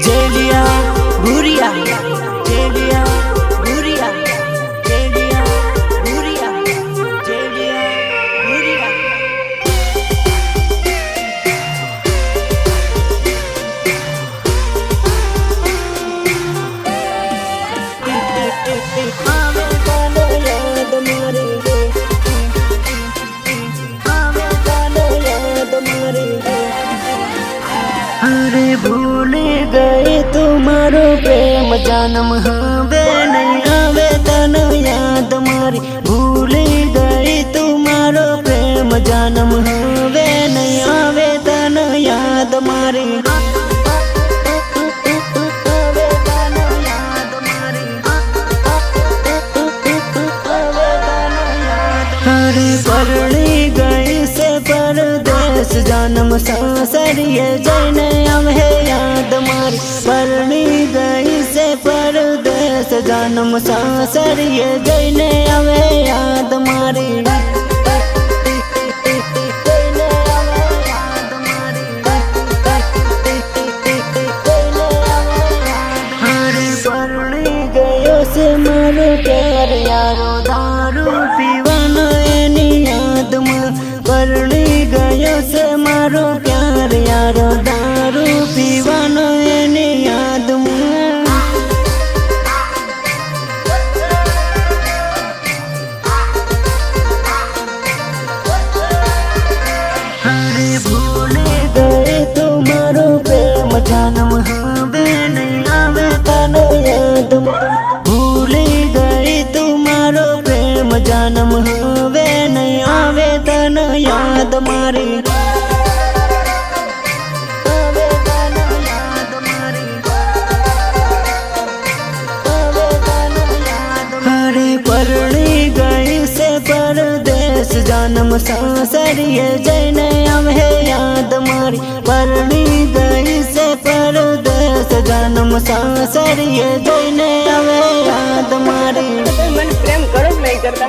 जेलिया भूरिया जेलिया भूरिया जेलिया भूरिया जेलिया भूरिया। अरे भूल गए तुम्हारो प्रेम जन्म हवे नहीं आवे तन याद मारी। भूल गए तुम्हारो प्रेम जन्म हवे नहीं आवे तन याद मारी। अरे परणी गई से परदेश जन्म सासरिये जैने है याद मारी। परणी गई से परदेश जन्म सासरिये जैने है याद मारी। अरे परणी गयो से मारो प्यार यारो दारू पीवाना एनी याद में। परणी गयो से मारो प्यार यारो दारू पीवाना एनी याद में। अरे भूल गए तुम्हारो प्रेम जन्म हवे नहीं आवे तन याद में। भूल गए तुम्हारो प्रेम जन्म हवे नहीं आवे तन याद मारी। अरे परणी गई से परदेश जन्म सासरिये जैने है याद मारी। परणी गई से परदेश जन्म सासरिये जैने है याद मारी। मन प्रेम करो नहीं करता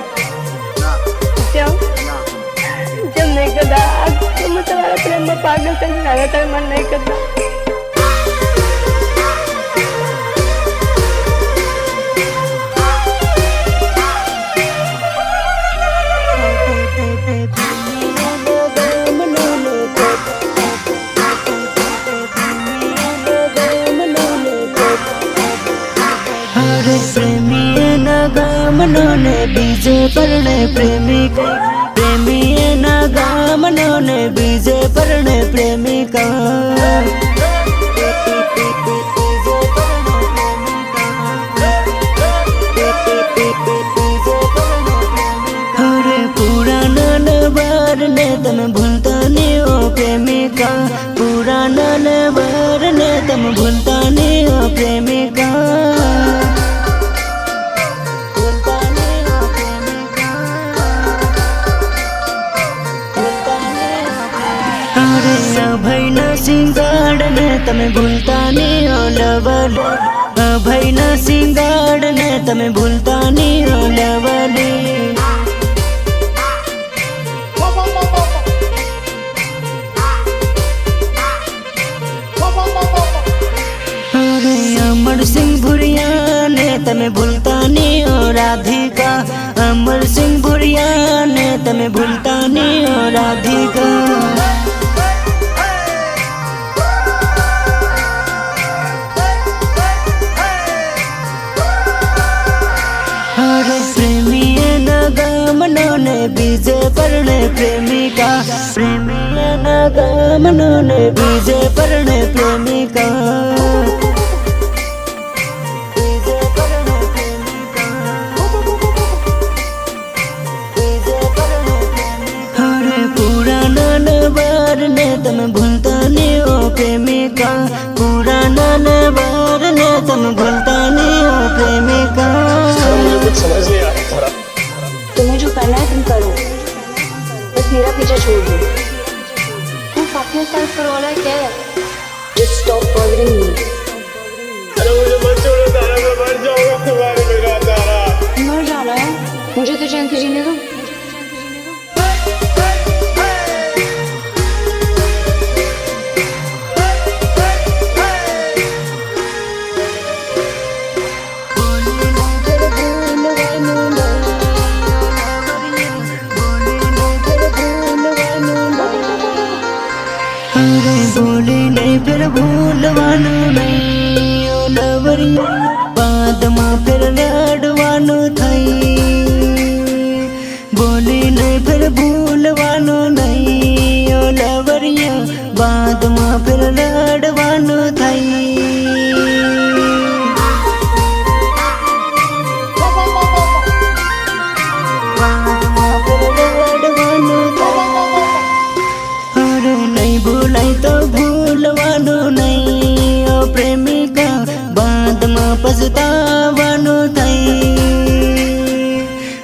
जब नहीं करता तुम तुम्हारा प्रेम में पागल से लगातार मन नहीं करता। अरे प्रेमी नगामनों बीजे परणे प्रेमिका। प्रेमी नगामनों बीजे परणे प्रेमिका। अरे पुराना नवार ने तम भूलता नहीं हो प्रेमिका। पुराना नवार ने तम भूलता नहीं हो प्रेमिका। अभय न सिंगाड़ ने तमें भूलता नहीं हो लवली। अभय न सिंगाड़ ने तमें भूलता नहीं हो लवली। अरे अमर सिंह भुरिया ने तमें भूलता नहीं हो राधिका। अमर सिंह भुरिया ने तमें भूलता नहीं हो राधिका। अरे प्रेमी नगामनों बीजे परणे प्रेमिका। प्रेमी नगामनों बीजे परणे प्रेमिका। अरे पुराना नवार ने तम भूलता नहीं हो प्रेमिका। पुराना नवार ने तम भूलता नहीं हो प्रेमिका। समझ नहीं आ रहा। तुम्हें जो करना है तुम करो, बस मेरा पीछा छोड़ दो। तुम अपने सेल्फ पर वाला क्या है? Just stop bothering me. अरे मुझे मत छोड़ो तारा, मैं मर जाऊंगा तुम्हारे मुझे तो चैन से जीने दो। बोले नहीं फिर भूलवानो नहीं ओ लवरिया बाद में फिर लड़वानो थई। बोले नहीं फिर भूलवानो नहीं ओ लवरिया बाद में फिर लड़वानो थई। भूलाई तो भूलवानो नहीं ओ प्रेमिका बाद में पछतावानो थई।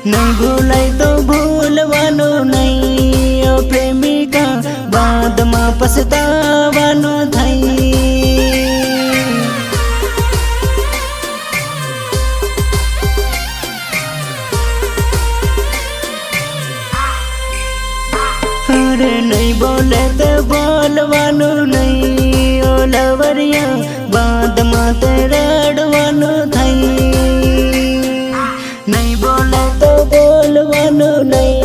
नहीं भूलाई तो भूलवानो नहीं ओ प्रेमिका बाद में पछतावानो थई। अरे नहीं बोले तो बोलवानो नहीं ओ लवरिया बाद में तेरा डवानो थई। नहीं बोले तो बोलवानो नहीं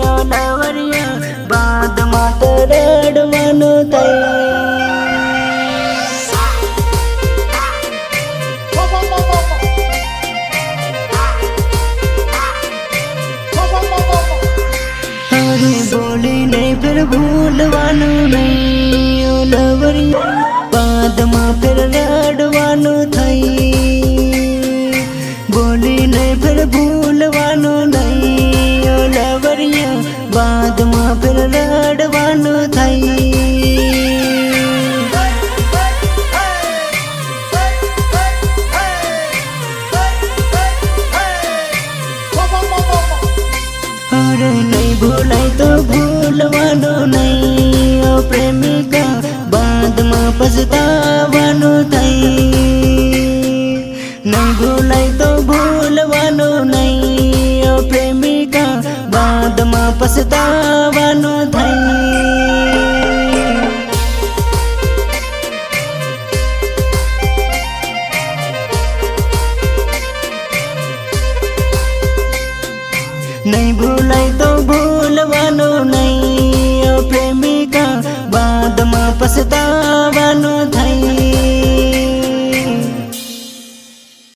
ओ लवरिया बाद में तेरा डवानो थई। बोले नहीं फिर भूलवानो नहीं ओ लवरिया बाद में फिर लड़वानो थई। बोले नहीं फिर भूलवानो नहीं ओ लवरिया बाद में फिर लड़वानो थई। अरे नहीं भूलाई तो भूलवानो नहीं ओ प्रेमिका बाद में पछतावानो थई। नहीं भूलाई तो भूलवानो नहीं ओ प्रेमिका बाद में पछतावानो थई। नहीं भूलाई तो भूलवानो नहीं ओ प्रेमिका बाद में पछतावानो थई।